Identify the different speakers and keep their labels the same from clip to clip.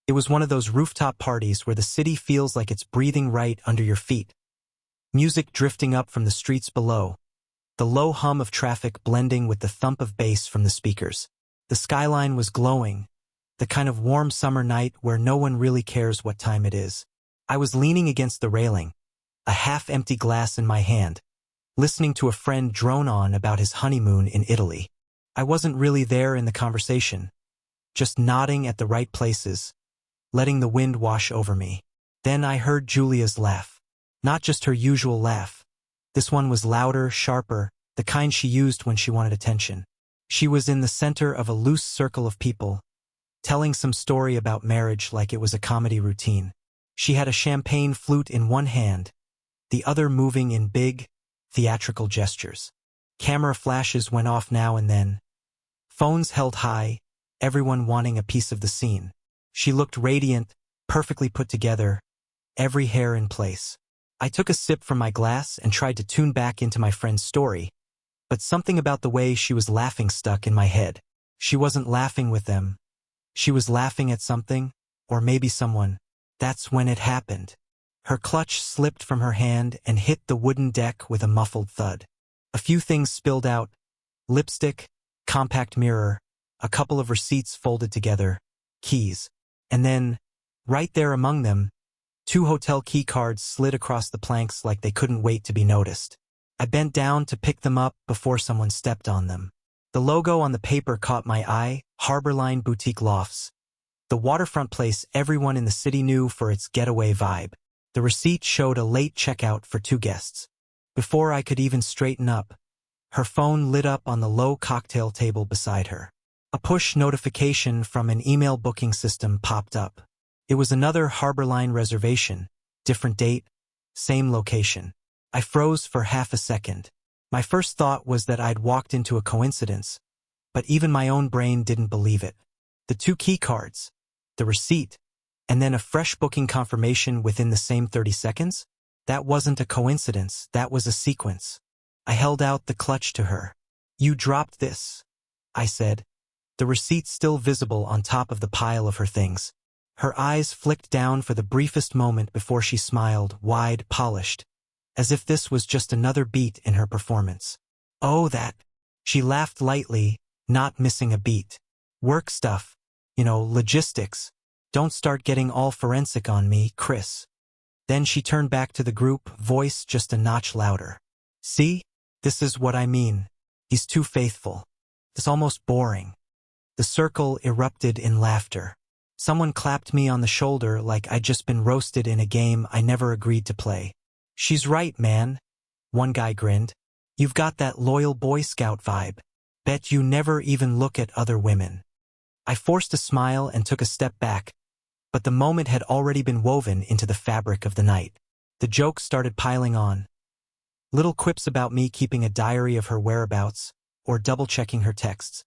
Speaker 1: It was one of those rooftop parties where the city feels like it's breathing right under your feet. Music drifting up from the streets below, the low hum of traffic blending with the thump of bass from the speakers. The skyline was glowing, the kind of warm summer night where no one really cares what time it is. I was leaning against the railing, a half-empty glass in my hand, listening to a friend drone on about his honeymoon in Italy. I wasn't really there in the conversation, just nodding at the right places, letting the wind wash over me. Then I heard Julia's laugh. Not just her usual laugh. This one was louder, sharper, the kind she used when she wanted attention. She was in the center of a loose circle of people, telling some story about marriage like it was a comedy routine. She had a champagne flute in one hand, the other moving in big, theatrical gestures. Camera flashes went off now and then. Phones held high, everyone wanting a piece of the scene. She looked radiant, perfectly put together, every hair in place. I took a sip from my glass and tried to tune back into my friend's story, but something about the way she was laughing stuck in my head. She wasn't laughing with them. She was laughing at something, or maybe someone. That's when it happened. Her clutch slipped from her hand and hit the wooden deck with a muffled thud. A few things spilled out: lipstick, compact mirror, a couple of receipts folded together, keys. And then, right there among them, 2 hotel key cards slid across the planks like they couldn't wait to be noticed. I bent down to pick them up before someone stepped on them. The logo on the paper caught my eye: Harborline Boutique Lofts. The waterfront place everyone in the city knew for its getaway vibe. The receipt showed a late checkout for 2 guests. Before I could even straighten up, her phone lit up on the low cocktail table beside her. A push notification from an email booking system popped up. It was another Harborline reservation, different date, same location. I froze for half a second. My first thought was that I'd walked into a coincidence, but even my own brain didn't believe it. The 2 key cards, the receipt, and then a fresh booking confirmation within the same 30 seconds? That wasn't a coincidence, that was a sequence. I held out the clutch to her. "You dropped this," I said, the receipt still visible on top of the pile of her things. Her eyes flicked down for the briefest moment before she smiled, wide, polished, as if this was just another beat in her performance. "Oh, that." She laughed lightly, not missing a beat. "Work stuff. Logistics. Don't start getting all forensic on me, Chris." Then she turned back to the group, voice just a notch louder. "See? This is what I mean. He's too faithful. It's almost boring." The circle erupted in laughter. Someone clapped me on the shoulder like I'd just been roasted in a game I never agreed to play. "She's right, man." One guy grinned. "You've got that loyal Boy Scout vibe. Bet you never even look at other women." I forced a smile and took a step back, but the moment had already been woven into the fabric of the night. The jokes started piling on. Little quips about me keeping a diary of her whereabouts, or double-checking her texts.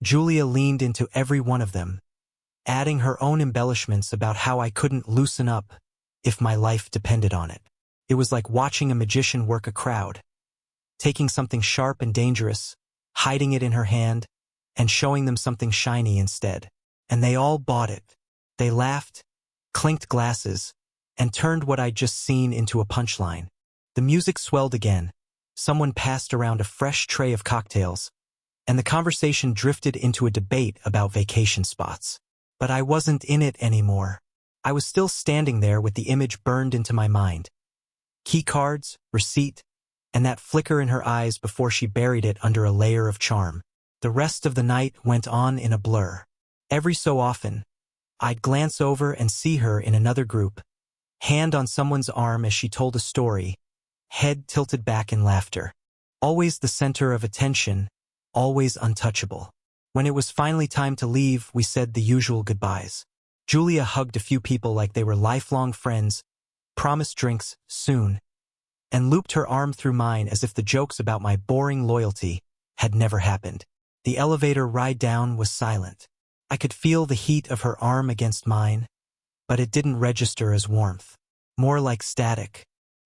Speaker 1: Julia leaned into every one of them, adding her own embellishments about how I couldn't loosen up if my life depended on it. It was like watching a magician work a crowd, taking something sharp and dangerous, hiding it in her hand, and showing them something shiny instead. And they all bought it. They laughed, clinked glasses, and turned what I'd just seen into a punchline. The music swelled again. Someone passed around a fresh tray of cocktails, and the conversation drifted into a debate about vacation spots. But I wasn't in it anymore. I was still standing there with the image burned into my mind. Key cards, receipt, and that flicker in her eyes before she buried it under a layer of charm. The rest of the night went on in a blur. Every so often, I'd glance over and see her in another group, hand on someone's arm as she told a story, head tilted back in laughter. Always the center of attention, always untouchable. When it was finally time to leave, we said the usual goodbyes. Julia hugged a few people like they were lifelong friends, promised drinks soon, and looped her arm through mine as if the jokes about my boring loyalty had never happened. The elevator ride down was silent. I could feel the heat of her arm against mine, but it didn't register as warmth. More like static.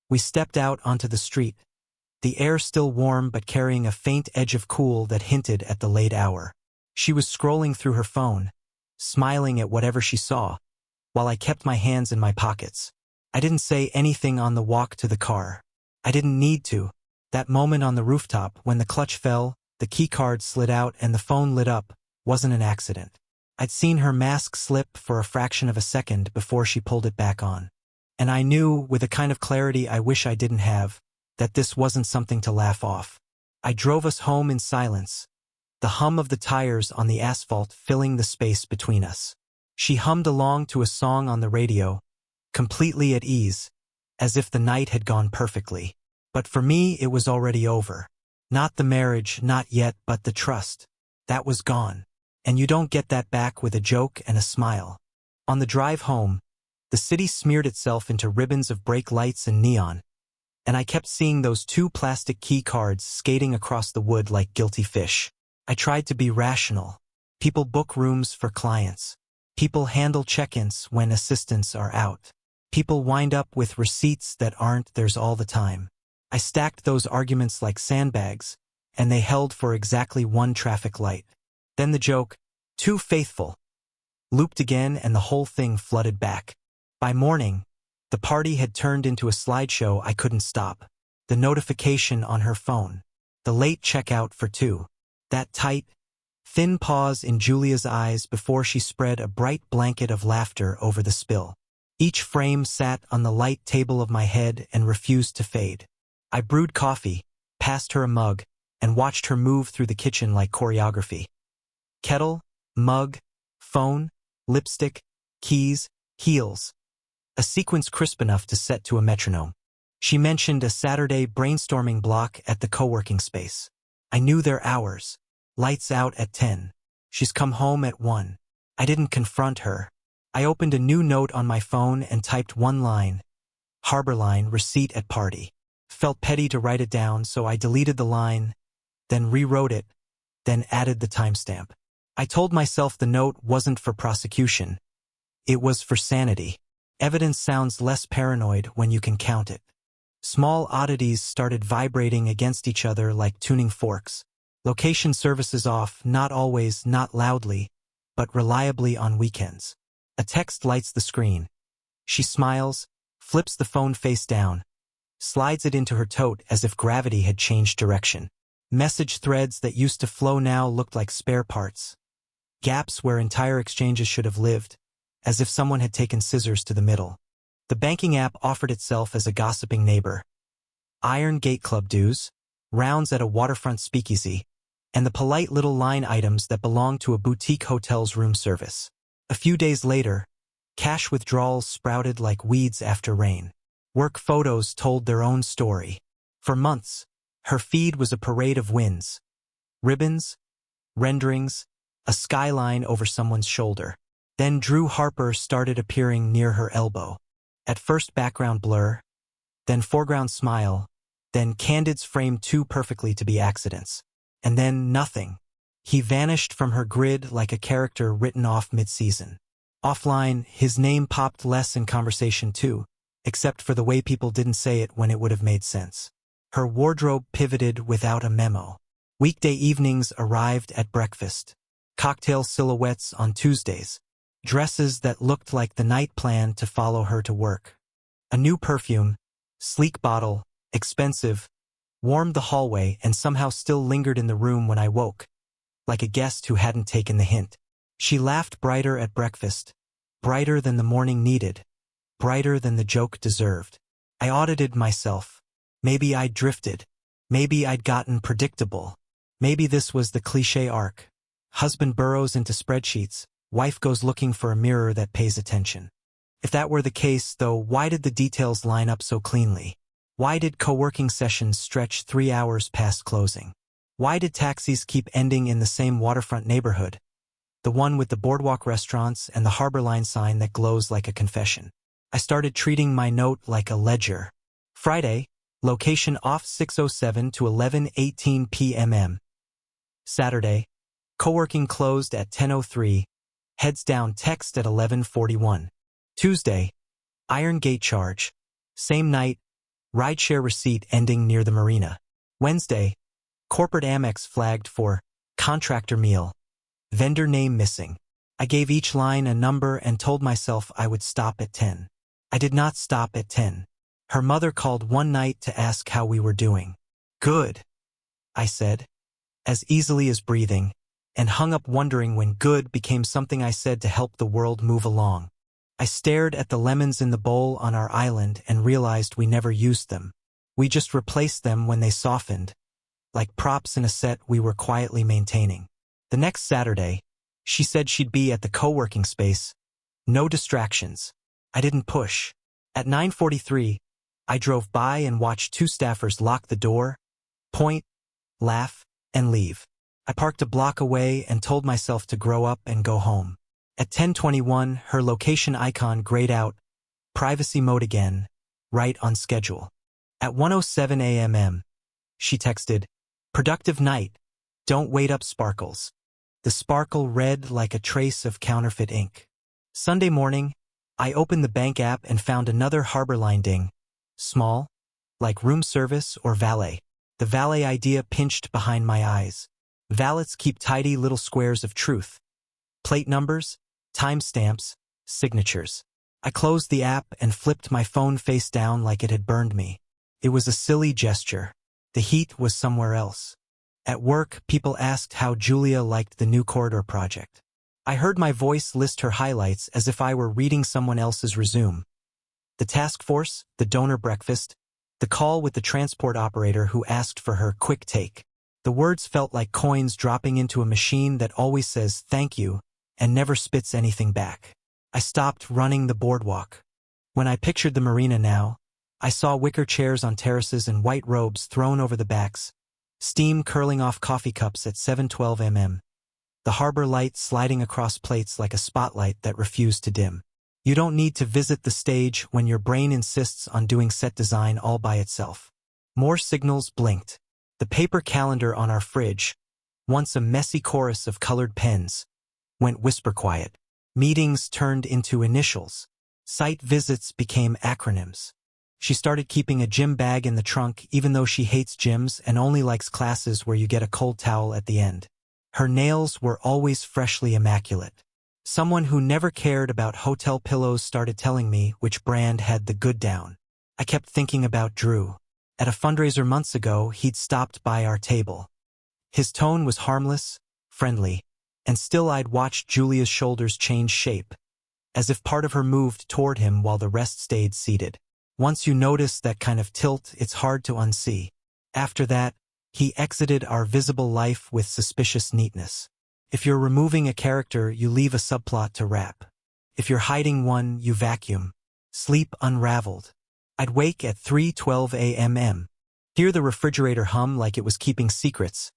Speaker 1: We stepped out onto the street, the air still warm but carrying a faint edge of cool that hinted at the late hour. She was scrolling through her phone, smiling at whatever she saw, while I kept my hands in my pockets. I didn't say anything on the walk to the car. I didn't need to. That moment on the rooftop, when the clutch fell, the keycard slid out and the phone lit up, wasn't an accident. I'd seen her mask slip for a fraction of a second before she pulled it back on. And I knew, with a kind of clarity I wish I didn't have, that this wasn't something to laugh off. I drove us home in silence, the hum of the tires on the asphalt filling the space between us. She hummed along to a song on the radio, completely at ease, as if the night had gone perfectly. But for me it was already over. Not the marriage, not yet, but the trust. That was gone. And you don't get that back with a joke and a smile. On the drive home, the city smeared itself into ribbons of brake lights and neon, and I kept seeing those two plastic key cards skating across the wood like guilty fish. I tried to be rational. People book rooms for clients. People handle check-ins when assistants are out. People wind up with receipts that aren't theirs all the time. I stacked those arguments like sandbags, and they held for exactly one traffic light. Then the joke, too faithful, looped again and the whole thing flooded back. By morning, the party had turned into a slideshow I couldn't stop. The notification on her phone. The late checkout for two. That tight, thin pause in Julia's eyes before she spread a bright blanket of laughter over the spill. Each frame sat on the light table of my head and refused to fade. I brewed coffee, passed her a mug, and watched her move through the kitchen like choreography. Kettle, mug, phone, lipstick, keys, heels. A sequence crisp enough to set to a metronome. She mentioned a Saturday brainstorming block at the co-working space. I knew their hours. Lights out at 10. She's come home at 1. I didn't confront her. I opened a new note on my phone and typed one line. Harbor line, receipt at party. Felt petty to write it down, so I deleted the line, then rewrote it, then added the timestamp. I told myself the note wasn't for prosecution. It was for sanity. Evidence sounds less paranoid when you can count it. Small oddities started vibrating against each other like tuning forks. Location services off, not always, not loudly, but reliably on weekends. A text lights the screen. She smiles, flips the phone face down, slides it into her tote as if gravity had changed direction. Message threads that used to flow now looked like spare parts. Gaps where entire exchanges should have lived, as if someone had taken scissors to the middle. The banking app offered itself as a gossiping neighbor. Iron Gate Club dues, rounds at a waterfront speakeasy, and the polite little line items that belonged to a boutique hotel's room service. A few days later, cash withdrawals sprouted like weeds after rain. Work photos told their own story. For months, her feed was a parade of wins. Ribbons, renderings, a skyline over someone's shoulder. Then Drew Harper started appearing near her elbow. At first background blur, then foreground smile, then candids framed too perfectly to be accidents. And then nothing. He vanished from her grid like a character written off mid-season. Offline, his name popped less in conversation too, except for the way people didn't say it when it would have made sense. Her wardrobe pivoted without a memo. Weekday evenings arrived at breakfast. Cocktail silhouettes on Tuesdays. Dresses that looked like the night plan to follow her to work. A new perfume, sleek bottle, expensive, warmed the hallway and somehow still lingered in the room when I woke, like a guest who hadn't taken the hint. She laughed brighter at breakfast, brighter than the morning needed, brighter than the joke deserved. I audited myself. Maybe I'd drifted. Maybe I'd gotten predictable. Maybe this was the cliché arc. Husband burrows into spreadsheets, wife goes looking for a mirror that pays attention. If that were the case, though, why did the details line up so cleanly? Why did co-working sessions stretch 3 hours past closing? Why did taxis keep ending in the same waterfront neighborhood? The one with the boardwalk restaurants and the Harbor Line sign that glows like a confession. I started treating my note like a ledger. Friday, location off 6:07 to 11:18 p.m. Saturday, co-working closed at 10:03, heads down text at 11:41. Tuesday, Iron Gate charge. Same night, rideshare receipt ending near the marina. Wednesday, corporate Amex flagged for contractor meal. Vendor name missing. I gave each line a number and told myself I would stop at 10. I did not stop at 10. Her mother called one night to ask how we were doing. Good, I said, as easily as breathing, and hung up wondering when good became something I said to help the world move along. I stared at the lemons in the bowl on our island and realized we never used them. We just replaced them when they softened, like props in a set we were quietly maintaining. The next Saturday, she said she'd be at the co-working space. No distractions. I didn't push. At 9:43, I drove by and watched two staffers lock the door, point, laugh, and leave. I parked a block away and told myself to grow up and go home. At 10:21, her location icon grayed out, privacy mode again, right on schedule. At 1:07 a.m., she texted, productive night, don't wait up sparkles. The sparkle read like a trace of counterfeit ink. Sunday morning, I opened the bank app and found another Harbor Line ding. Small, like room service or valet. The valet idea pinched behind my eyes. Valets keep tidy little squares of truth. Plate numbers, timestamps, signatures. I closed the app and flipped my phone face down like it had burned me. It was a silly gesture. The heat was somewhere else. At work, people asked how Julia liked the new corridor project. I heard my voice list her highlights as if I were reading someone else's resume. The task force, the donor breakfast, the call with the transport operator who asked for her quick take. The words felt like coins dropping into a machine that always says thank you and never spits anything back. I stopped running the boardwalk. When I pictured the marina now, I saw wicker chairs on terraces and white robes thrown over the backs, steam curling off coffee cups at 7:12 a.m., the harbor light sliding across plates like a spotlight that refused to dim. You don't need to visit the stage when your brain insists on doing set design all by itself. More signals blinked. The paper calendar on our fridge, once a messy chorus of colored pens, went whisper quiet. Meetings turned into initials. Site visits became acronyms. She started keeping a gym bag in the trunk even though she hates gyms and only likes classes where you get a cold towel at the end. Her nails were always freshly immaculate. Someone who never cared about hotel pillows started telling me which brand had the good down. I kept thinking about Drew. At a fundraiser months ago, he'd stopped by our table. His tone was harmless, friendly, and still I'd watched Julia's shoulders change shape, as if part of her moved toward him while the rest stayed seated. Once you notice that kind of tilt, it's hard to unsee. After that, he exited our visible life with suspicious neatness. If you're removing a character, you leave a subplot to wrap. If you're hiding one, you vacuum. Sleep unraveled. I'd wake at 3:12 a.m., hear the refrigerator hum like it was keeping secrets,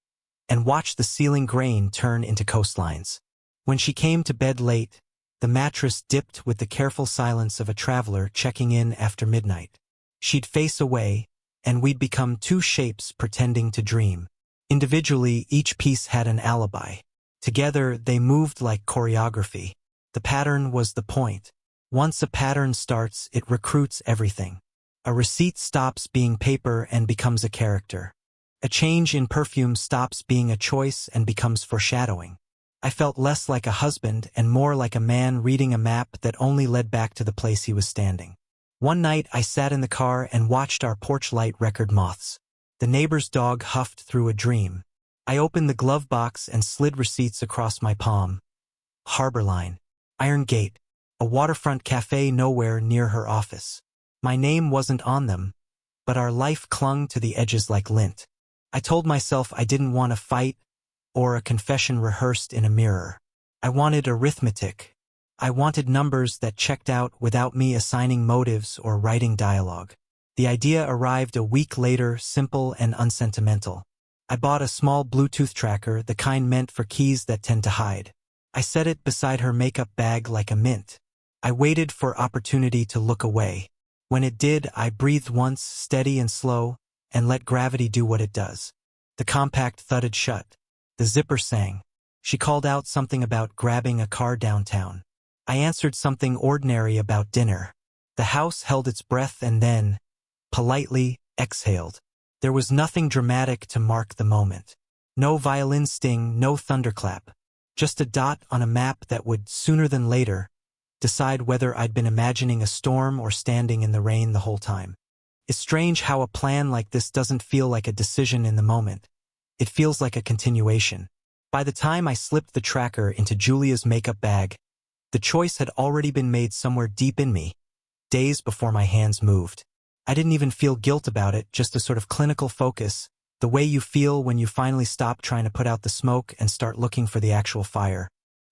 Speaker 1: and watch the ceiling grain turn into coastlines. When she came to bed late, the mattress dipped with the careful silence of a traveler checking in after midnight. She'd face away, and we'd become two shapes pretending to dream. Individually, each piece had an alibi. Together, they moved like choreography. The pattern was the point. Once a pattern starts, it recruits everything. A receipt stops being paper and becomes a character. A change in perfume stops being a choice and becomes foreshadowing. I felt less like a husband and more like a man reading a map that only led back to the place he was standing. One night, I sat in the car and watched our porch light record moths. The neighbor's dog huffed through a dream. I opened the glove box and slid receipts across my palm. Harbor Line, Iron Gate, a waterfront cafe nowhere near her office. My name wasn't on them, but our life clung to the edges like lint. I told myself I didn't want a fight or a confession rehearsed in a mirror. I wanted arithmetic. I wanted numbers that checked out without me assigning motives or writing dialogue. The idea arrived a week later, simple and unsentimental. I bought a small Bluetooth tracker, the kind meant for keys that tend to hide. I set it beside her makeup bag like a mint. I waited for opportunity to look away. When it did, I breathed once, steady and slow, and let gravity do what it does. The compact thudded shut. The zipper sang. She called out something about grabbing a car downtown. I answered something ordinary about dinner. The house held its breath and then, politely, exhaled. There was nothing dramatic to mark the moment. No violin sting, no thunderclap. Just a dot on a map that would, sooner than later, decide whether I'd been imagining a storm or standing in the rain the whole time. It's strange how a plan like this doesn't feel like a decision in the moment. It feels like a continuation. By the time I slipped the tracker into Julia's makeup bag, the choice had already been made somewhere deep in me, days before my hands moved. I didn't even feel guilt about it, just a sort of clinical focus, the way you feel when you finally stop trying to put out the smoke and start looking for the actual fire.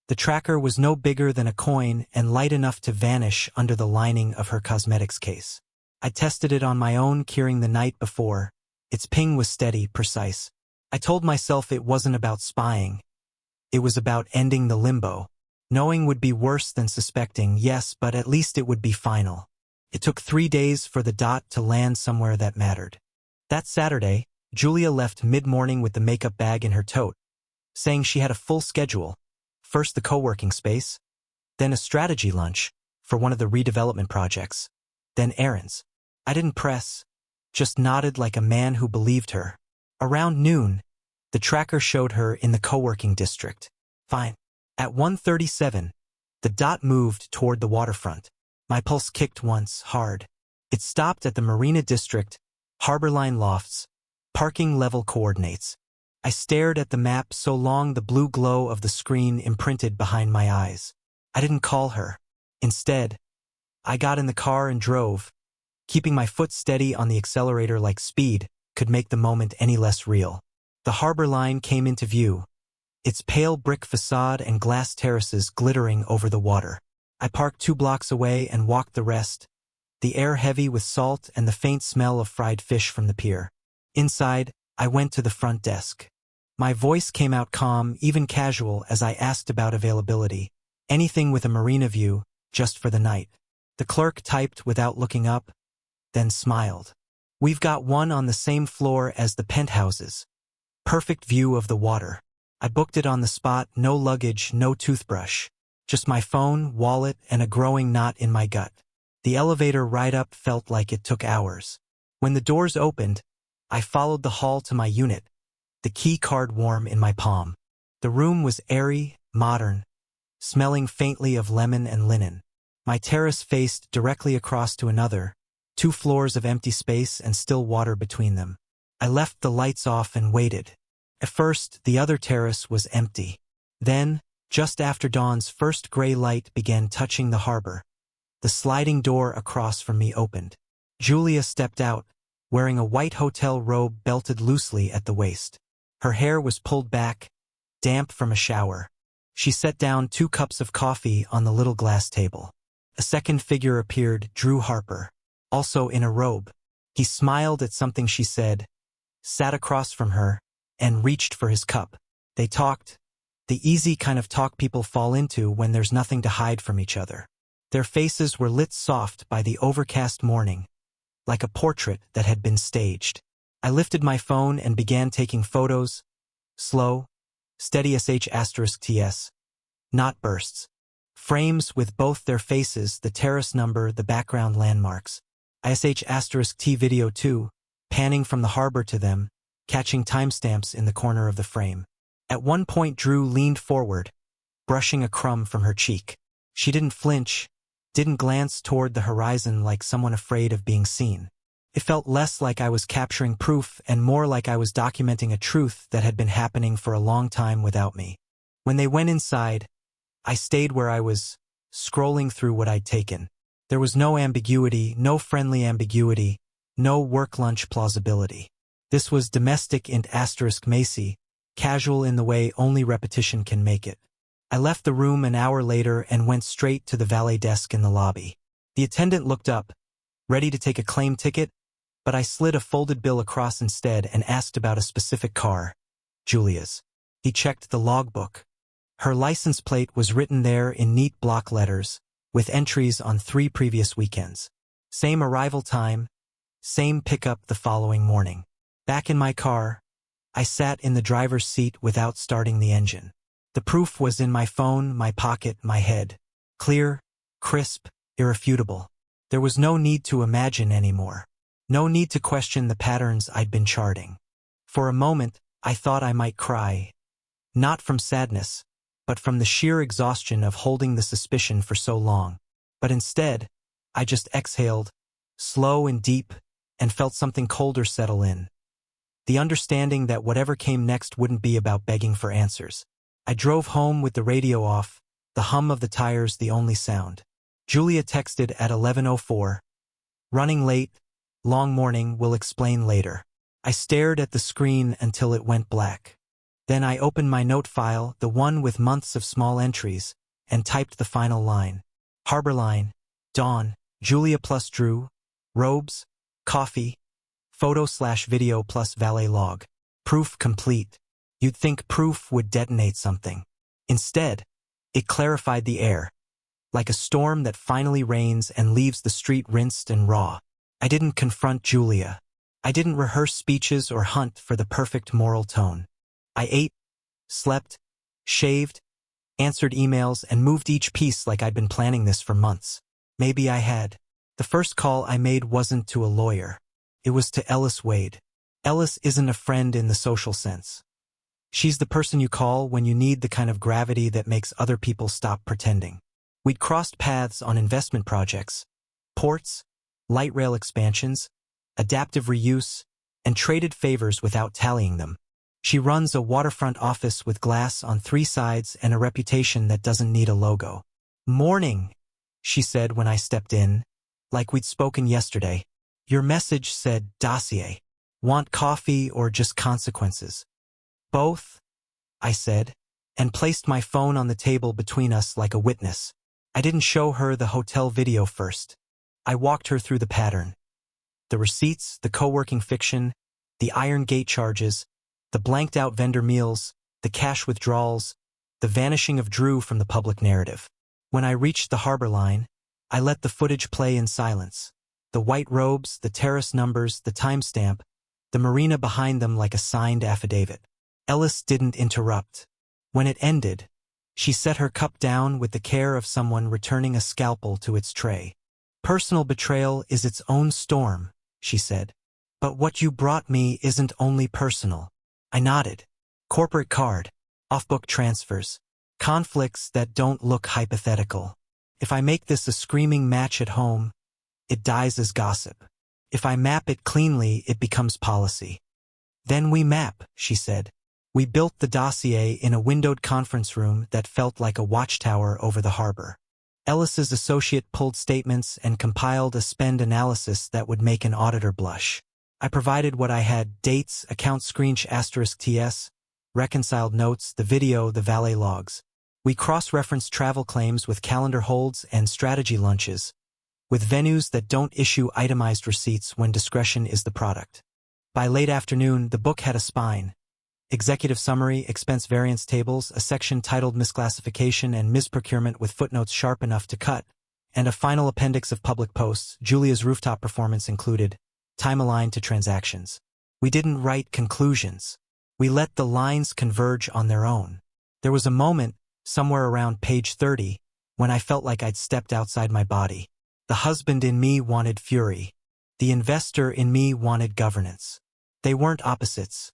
Speaker 1: The tracker was no bigger than a coin and light enough to vanish under the lining of her cosmetics case. I tested it on my own Keyring the night before. Its ping was steady, precise. I told myself it wasn't about spying. It was about ending the limbo. Knowing would be worse than suspecting, yes, but at least it would be final. It took 3 days for the dot to land somewhere that mattered. That Saturday, Julia left mid-morning with the makeup bag in her tote, saying she had a full schedule. First the co-working space, then a strategy lunch for one of the redevelopment projects, then errands. I didn't press, just nodded like a man who believed her. Around noon, the tracker showed her in the co-working district. Fine. At 1:37, the dot moved toward the waterfront. My pulse kicked once, hard. It stopped at the Marina District, Harborline Lofts, parking level coordinates. I stared at the map so long the blue glow of the screen imprinted behind my eyes. I didn't call her. Instead, I got in the car and drove. Keeping my foot steady on the accelerator like speed could make the moment any less real. The harbor line came into view, its pale brick facade and glass terraces glittering over the water. I parked 2 blocks away and walked the rest, the air heavy with salt and the faint smell of fried fish from the pier. Inside, I went to the front desk. My voice came out calm, even casual, as I asked about availability. Anything with a marina view, just for the night. The clerk typed without looking up, then smiled. We've got one on the same floor as the penthouses. Perfect view of the water. I booked it on the spot, no luggage, no toothbrush. Just my phone, wallet, and a growing knot in my gut. The elevator ride up felt like it took hours. When the doors opened, I followed the hall to my unit, the key card warm in my palm. The room was airy, modern, smelling faintly of lemon and linen. My terrace faced directly across to another, 2 floors of empty space and still water between them. I left the lights off and waited. At first, the other terrace was empty. Then, just after dawn's first gray light began touching the harbor, the sliding door across from me opened. Julia stepped out, wearing a white hotel robe belted loosely at the waist. Her hair was pulled back, damp from a shower. She set down 2 cups of coffee on the little glass table. A second figure appeared, Drew Harper, also in a robe. He smiled at something she said, sat across from her, and reached for his cup. They talked, the easy kind of talk people fall into when there's nothing to hide from each other. Their faces were lit soft by the overcast morning, like a portrait that had been staged. I lifted my phone and began taking photos, slow, steady sh*TS, not bursts. Frames with both their faces, the terrace number, the background landmarks. *T video too, panning from the harbor to them, catching timestamps in the corner of the frame. At one point Drew leaned forward, brushing a crumb from her cheek. She didn't flinch, didn't glance toward the horizon like someone afraid of being seen. It felt less like I was capturing proof and more like I was documenting a truth that had been happening for a long time without me. When they went inside, I stayed where I was, scrolling through what I'd taken. There was no ambiguity, no friendly ambiguity, no work lunch plausibility. This was domestic int *Macy, casual in the way only repetition can make it. I left the room an hour later and went straight to the valet desk in the lobby. The attendant looked up, ready to take a claim ticket, but I slid a folded bill across instead and asked about a specific car, Julia's. He checked the logbook. Her license plate was written there in neat block letters, with entries on 3 previous weekends. Same arrival time, same pickup the following morning. Back in my car, I sat in the driver's seat without starting the engine. The proof was in my phone, my pocket, my head. Clear, crisp, irrefutable. There was no need to imagine anymore. No need to question the patterns I'd been charting. For a moment, I thought I might cry. Not from sadness, but from the sheer exhaustion of holding the suspicion for so long. But instead, I just exhaled, slow and deep, and felt something colder settle in. The understanding that whatever came next wouldn't be about begging for answers. I drove home with the radio off, the hum of the tires the only sound. Julia texted at 11:04. Running late, long morning, will explain later. I stared at the screen until it went black. Then I opened my note file, the one with months of small entries, and typed the final line. Harbor line, Dawn, Julia plus Drew, robes, coffee, photo/video plus valet log. Proof complete. You'd think proof would detonate something. Instead, it clarified the air, like a storm that finally rains and leaves the street rinsed and raw. I didn't confront Julia. I didn't rehearse speeches or hunt for the perfect moral tone. I ate, slept, shaved, answered emails, and moved each piece like I'd been planning this for months. Maybe I had. The first call I made wasn't to a lawyer. It was to Ellis Wade. Ellis isn't a friend in the social sense. She's the person you call when you need the kind of gravity that makes other people stop pretending. We'd crossed paths on investment projects, ports, light rail expansions, adaptive reuse, and traded favors without tallying them. She runs a waterfront office with glass on 3 sides and a reputation that doesn't need a logo. "Morning," she said when I stepped in, like we'd spoken yesterday. "Your message said dossier. Want coffee or just consequences?" "Both," I said, and placed my phone on the table between us like a witness. I didn't show her the hotel video first. I walked her through the pattern. The receipts, the co-working fiction, the Iron Gate charges, the blanked-out vendor meals, the cash withdrawals, the vanishing of Drew from the public narrative. When I reached the harbor line, I let the footage play in silence. The white robes, the terrace numbers, the timestamp, the marina behind them like a signed affidavit. Ellis didn't interrupt. When it ended, she set her cup down with the care of someone returning a scalpel to its tray. "Personal betrayal is its own storm," she said. "But what you brought me isn't only personal." I nodded. Corporate card, off-book transfers, conflicts that don't look hypothetical. If I make this a screaming match at home, it dies as gossip. If I map it cleanly, it becomes policy. "Then we map," she said. We built the dossier in a windowed conference room that felt like a watchtower over the harbor. Ellis's associate pulled statements and compiled a spend analysis that would make an auditor blush. I provided what I had: dates, account screensh *TS, reconciled notes, the video, the valet logs. We cross-referenced travel claims with calendar holds and strategy lunches, with venues that don't issue itemized receipts when discretion is the product. By late afternoon, the book had a spine. Executive summary, expense variance tables, a section titled Misclassification and Misprocurement with footnotes sharp enough to cut, and a final appendix of public posts. Julia's rooftop performance included, time aligned to transactions. We didn't write conclusions. We let the lines converge on their own. There was a moment, somewhere around page 30, when I felt like I'd stepped outside my body. The husband in me wanted fury. The investor in me wanted governance. They weren't opposites.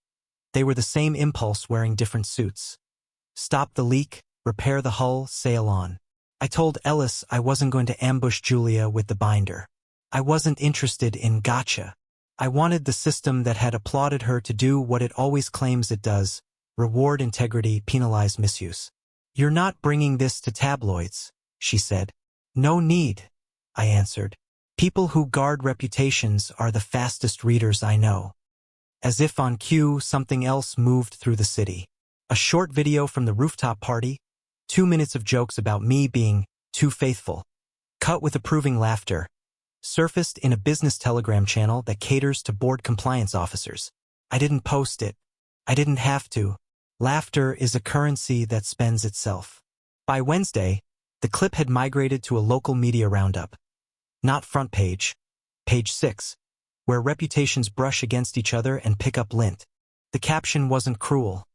Speaker 1: They were the same impulse wearing different suits. Stop the leak, repair the hull, sail on. I told Ellis I wasn't going to ambush Julia with the binder. I wasn't interested in gotcha. I wanted the system that had applauded her to do what it always claims it does: reward integrity, penalize misuse. "You're not bringing this to tabloids," she said. "No need," I answered. "People who guard reputations are the fastest readers I know." As if on cue, something else moved through the city. A short video from the rooftop party, 2 minutes of jokes about me being too faithful, cut with approving laughter, surfaced in a business telegram channel that caters to board compliance officers. I didn't post it. I didn't have to. Laughter is a currency that spends itself. By Wednesday, the clip had migrated to a local media roundup. Not front page, page 6, where reputations brush against each other and pick up lint. The caption wasn't cruel.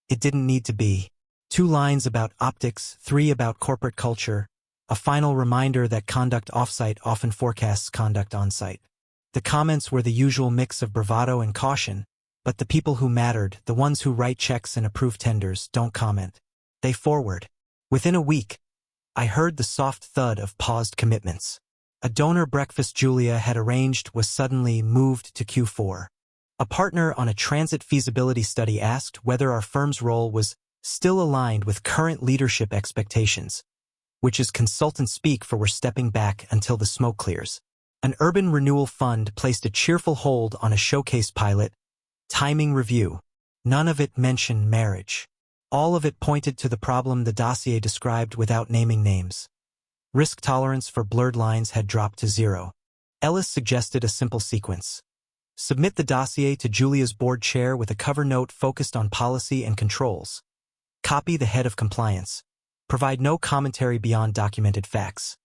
Speaker 1: It didn't need to be. 2 lines about optics, 3 about corporate culture, a final reminder that conduct offsite often forecasts conduct onsite. The comments were the usual mix of bravado and caution, but the people who mattered, the ones who write checks and approve tenders, don't comment. They forward. Within a week, I heard the soft thud of paused commitments. A donor breakfast Julia had arranged was suddenly moved to Q4. A partner on a transit feasibility study asked whether our firm's role was still aligned with current leadership expectations, which is consultant speak for we're stepping back until the smoke clears. An urban renewal fund placed a cheerful hold on a showcase pilot, timing review. None of it mentioned marriage. All of it pointed to the problem the dossier described without naming names. Risk tolerance for blurred lines had dropped to 0. Ellis suggested a simple sequence. Submit the dossier to Julia's board chair with a cover note focused on policy and controls. Copy the head of compliance. Provide no commentary beyond documented facts.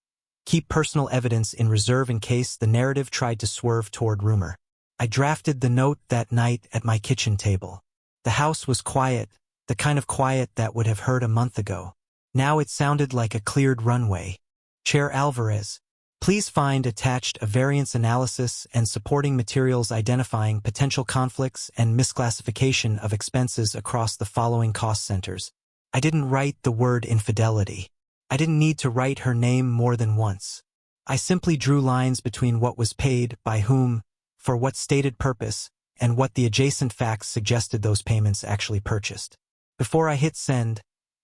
Speaker 1: Keep personal evidence in reserve in case the narrative tried to swerve toward rumor. I drafted the note that night at my kitchen table. The house was quiet, the kind of quiet that would have heard a month ago. Now it sounded like a cleared runway. Chair Alvarez, please find attached a variance analysis and supporting materials identifying potential conflicts and misclassification of expenses across the following cost centers. I didn't write the word infidelity. I didn't need to write her name more than once. I simply drew lines between what was paid, by whom, for what stated purpose, and what the adjacent facts suggested those payments actually purchased. Before I hit send,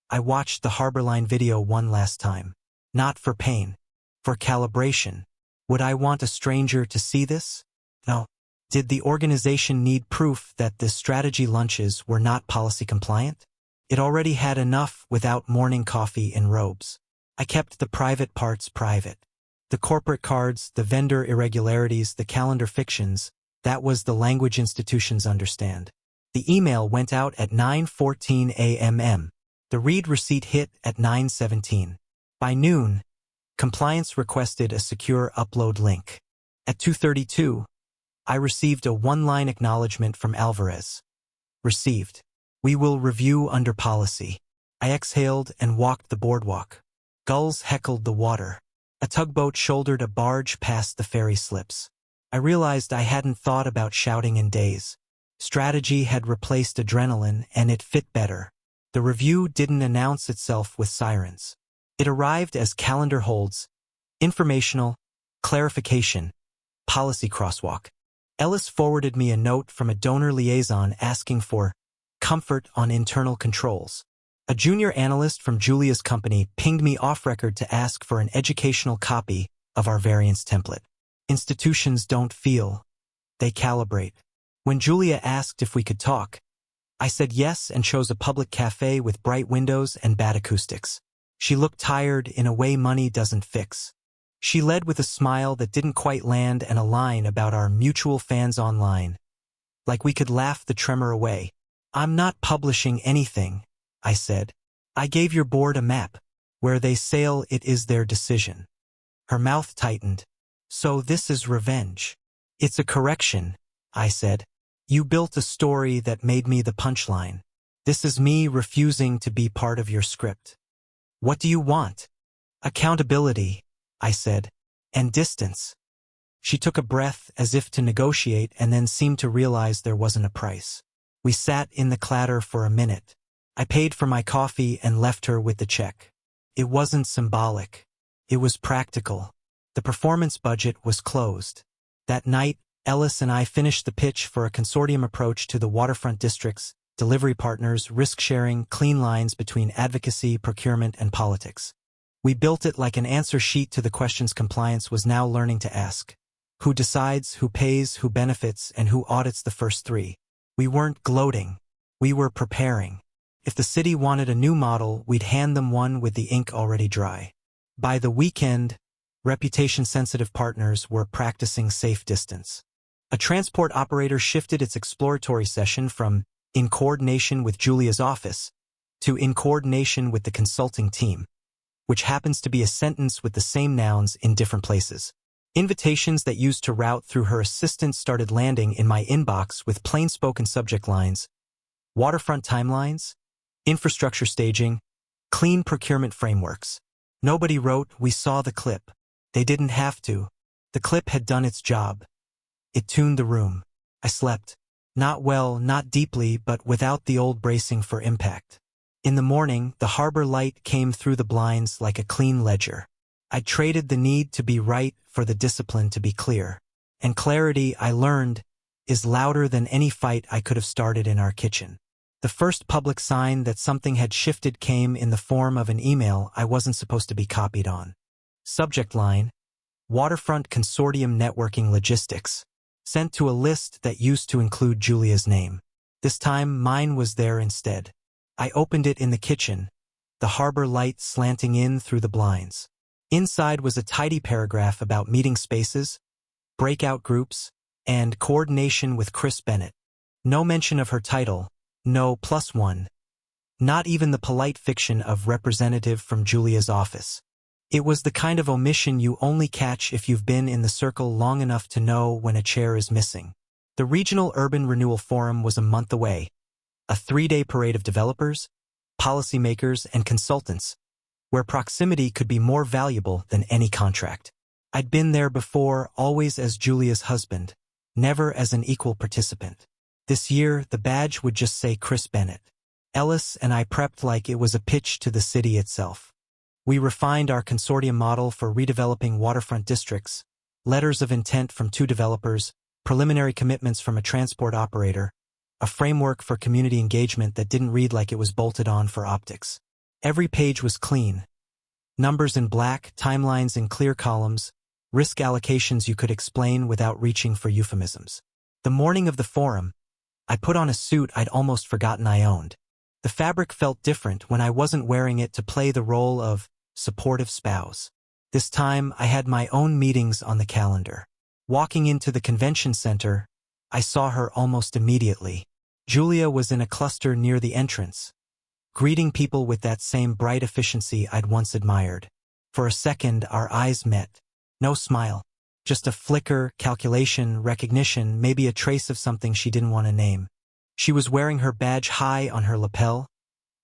Speaker 1: I watched the Harborline video one last time. Not for pain. For calibration. Would I want a stranger to see this? No. Did the organization need proof that the strategy lunches were not policy compliant? It already had enough without morning coffee in robes. I kept the private parts private. The corporate cards, the vendor irregularities, the calendar fictions, that was the language institutions understand. The email went out at 9:14 a.m. The read receipt hit at 9:17. By noon, compliance requested a secure upload link. At 2:32, I received a one-line acknowledgement from Alvarez. Received. We will review under policy. I exhaled and walked the boardwalk. Gulls heckled the water. A tugboat shouldered a barge past the ferry slips. I realized I hadn't thought about shouting in days. Strategy had replaced adrenaline, and it fit better. The review didn't announce itself with sirens. It arrived as calendar holds, informational, clarification, policy crosswalk. Ellis forwarded me a note from a donor liaison asking for comfort on internal controls. A junior analyst from Julia's company pinged me off-record to ask for an educational copy of our variance template. Institutions don't feel, they calibrate. When Julia asked if we could talk, I said yes and chose a public cafe with bright windows and bad acoustics. She looked tired in a way money doesn't fix. She led with a smile that didn't quite land and a line about our mutual fans online. Like we could laugh the tremor away. I'm not publishing anything, I said. I gave your board a map. Where they sail, it is their decision. Her mouth tightened. So this is revenge. It's a correction, I said. You built a story that made me the punchline. This is me refusing to be part of your script. What do you want? Accountability, I said, and distance. She took a breath as if to negotiate and then seemed to realize there wasn't a price. We sat in the clatter for a minute. I paid for my coffee and left her with the check. It wasn't symbolic. It was practical. The performance budget was closed. That night, Ellis and I finished the pitch for a consortium approach to the waterfront districts, delivery partners, risk-sharing, clean lines between advocacy, procurement, and politics. We built it like an answer sheet to the questions compliance was now learning to ask. Who decides, who pays, who benefits, and who audits the first three? We weren't gloating. We were preparing. If the city wanted a new model, we'd hand them one with the ink already dry. By the weekend, reputation-sensitive partners were practicing safe distance. A transport operator shifted its exploratory session from in coordination with Julia's office to in coordination with the consulting team, which happens to be a sentence with the same nouns in different places. Invitations that used to route through her assistant started landing in my inbox with plain-spoken subject lines: waterfront timelines, infrastructure staging, clean procurement frameworks. Nobody wrote, "We saw the clip." They didn't have to. The clip had done its job. It tuned the room. I slept. Not well, not deeply, but without the old bracing for impact. In the morning, the harbor light came through the blinds like a clean ledger. I traded the need to be right for the discipline to be clear. And clarity, I learned, is louder than any fight I could have started in our kitchen. The first public sign that something had shifted came in the form of an email I wasn't supposed to be copied on. Subject line: Waterfront Consortium Networking Logistics. Sent to a list that used to include Julia's name. This time, mine was there instead. I opened it in the kitchen, the harbor light slanting in through the blinds. Inside was a tidy paragraph about meeting spaces, breakout groups, and coordination with Chris Bennett. No mention of her title, no +1. Not even the polite fiction of representative from Julia's office. It was the kind of omission you only catch if you've been in the circle long enough to know when a chair is missing. The Regional Urban Renewal Forum was a month away, a 3-day parade of developers, policymakers, and consultants, where proximity could be more valuable than any contract. I'd been there before, always as Julia's husband, never as an equal participant. This year, the badge would just say Chris Bennett. Ellis and I prepped like it was a pitch to the city itself. We refined our consortium model for redeveloping waterfront districts, letters of intent from 2 developers, preliminary commitments from a transport operator, a framework for community engagement that didn't read like it was bolted on for optics. Every page was clean. Numbers in black, timelines in clear columns, risk allocations you could explain without reaching for euphemisms. The morning of the forum, I put on a suit I'd almost forgotten I owned. The fabric felt different when I wasn't wearing it to play the role of supportive spouse. This time, I had my own meetings on the calendar. Walking into the convention center, I saw her almost immediately. Julia was in a cluster near the entrance, greeting people with that same bright efficiency I'd once admired. For a second, our eyes met. No smile. Just a flicker, calculation, recognition, maybe a trace of something she didn't want to name. She was wearing her badge high on her lapel,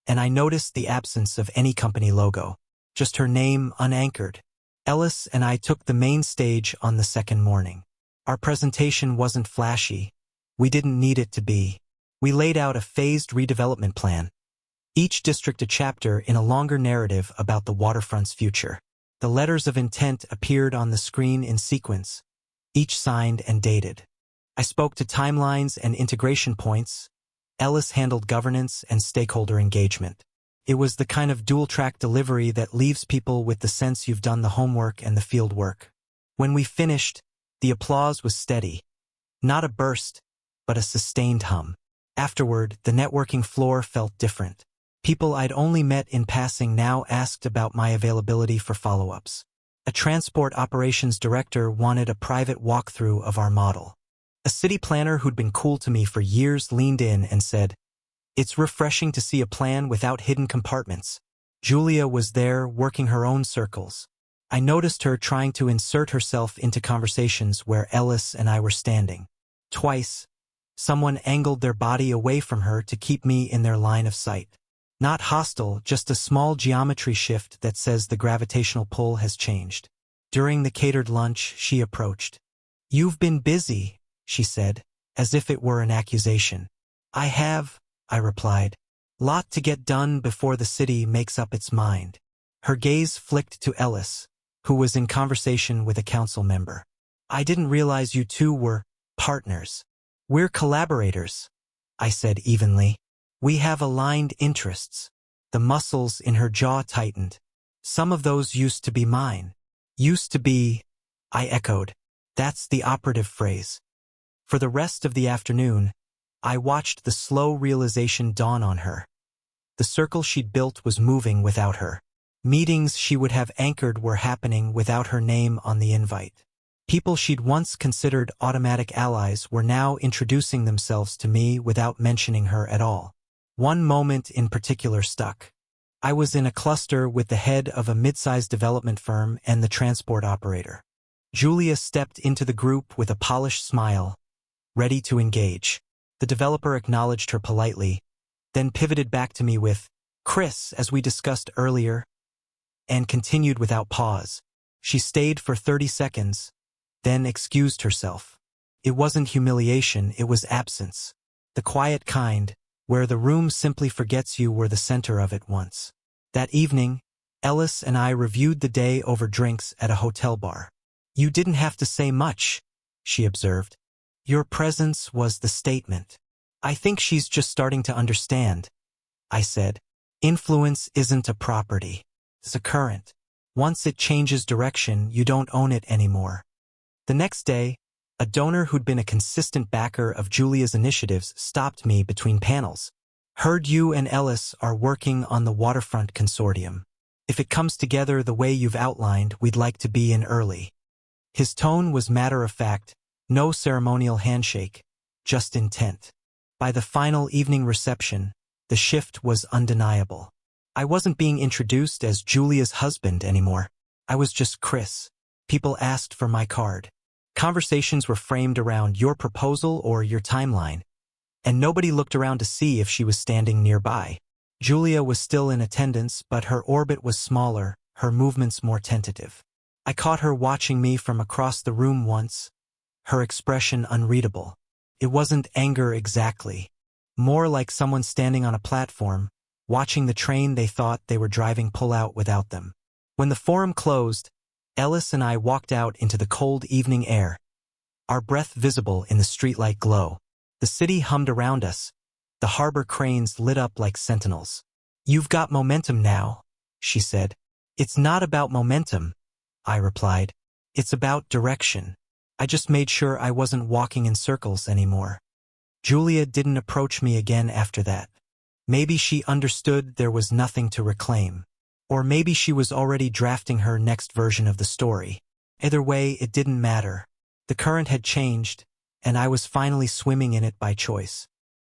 Speaker 1: and I noticed the absence of any company logo. Just her name unanchored. Ellis and I took the main stage on the second morning. Our presentation wasn't flashy. We didn't need it to be. We laid out a phased redevelopment plan. Each district a chapter in a longer narrative about the waterfront's future. The letters of intent appeared on the screen in sequence, each signed and dated. I spoke to timelines and integration points. Ellis handled governance and stakeholder engagement. It was the kind of dual-track delivery that leaves people with the sense you've done the homework and the field work. When we finished, the applause was steady. Not a burst, but a sustained hum. Afterward, the networking floor felt different. People I'd only met in passing now asked about my availability for follow-ups. A transport operations director wanted a private walkthrough of our model. A city planner who'd been cool to me for years leaned in and said, "It's refreshing to see a plan without hidden compartments." Julia was there, working her own circles. I noticed her trying to insert herself into conversations where Ellis and I were standing. Twice, someone angled their body away from her to keep me in their line of sight. Not hostile, just a small geometry shift that says the gravitational pull has changed. During the catered lunch, she approached. "You've been busy," she said, as if it were an accusation. "I have," I replied. "Lot to get done before the city makes up its mind." Her gaze flicked to Ellis, who was in conversation with a council member. "I didn't realize you two were partners." "We're collaborators," I said evenly. "We have aligned interests." The muscles in her jaw tightened. "Some of those used to be mine." "Used to be," I echoed. That's the operative phrase. For the rest of the afternoon, I watched the slow realization dawn on her. The circle she'd built was moving without her. Meetings she would have anchored were happening without her name on the invite. People she'd once considered automatic allies were now introducing themselves to me without mentioning her at all. One moment in particular stuck. I was in a cluster with the head of a mid-sized development firm and the transport operator. Julia stepped into the group with a polished smile, ready to engage. The developer acknowledged her politely, then pivoted back to me with, "Chris, as we discussed earlier," and continued without pause. She stayed for 30 seconds, then excused herself. It wasn't humiliation, it was absence. The quiet kind, where the room simply forgets you were the center of it once. That evening, Ellis and I reviewed the day over drinks at a hotel bar. "You didn't have to say much," she observed. "Your presence was the statement." "I think she's just starting to understand," I said. "Influence isn't a property. It's a current. Once it changes direction, you don't own it anymore." The next day, a donor who'd been a consistent backer of Julia's initiatives stopped me between panels. "Heard you and Ellis are working on the waterfront consortium. If it comes together the way you've outlined, we'd like to be in early." His tone was matter-of-fact, no ceremonial handshake, just intent. By the final evening reception, the shift was undeniable. I wasn't being introduced as Julia's husband anymore. I was just Chris. People asked for my card. Conversations were framed around your proposal or your timeline, and nobody looked around to see if she was standing nearby. Julia was still in attendance, but her orbit was smaller, her movements more tentative. I caught her watching me from across the room once, her expression unreadable. It wasn't anger exactly, more like someone standing on a platform, watching the train they thought they were driving pull out without them. When the forum closed, Ellis and I walked out into the cold evening air, our breath visible in the streetlight glow. The city hummed around us, the harbor cranes lit up like sentinels. "You've got momentum now," she said. "It's not about momentum," I replied. "It's about direction. I just made sure I wasn't walking in circles anymore." Julia didn't approach me again after that. Maybe she understood there was nothing to reclaim. Or maybe she was already drafting her next version of the story. Either way, it didn't matter. The current had changed, and I was finally swimming in it by choice.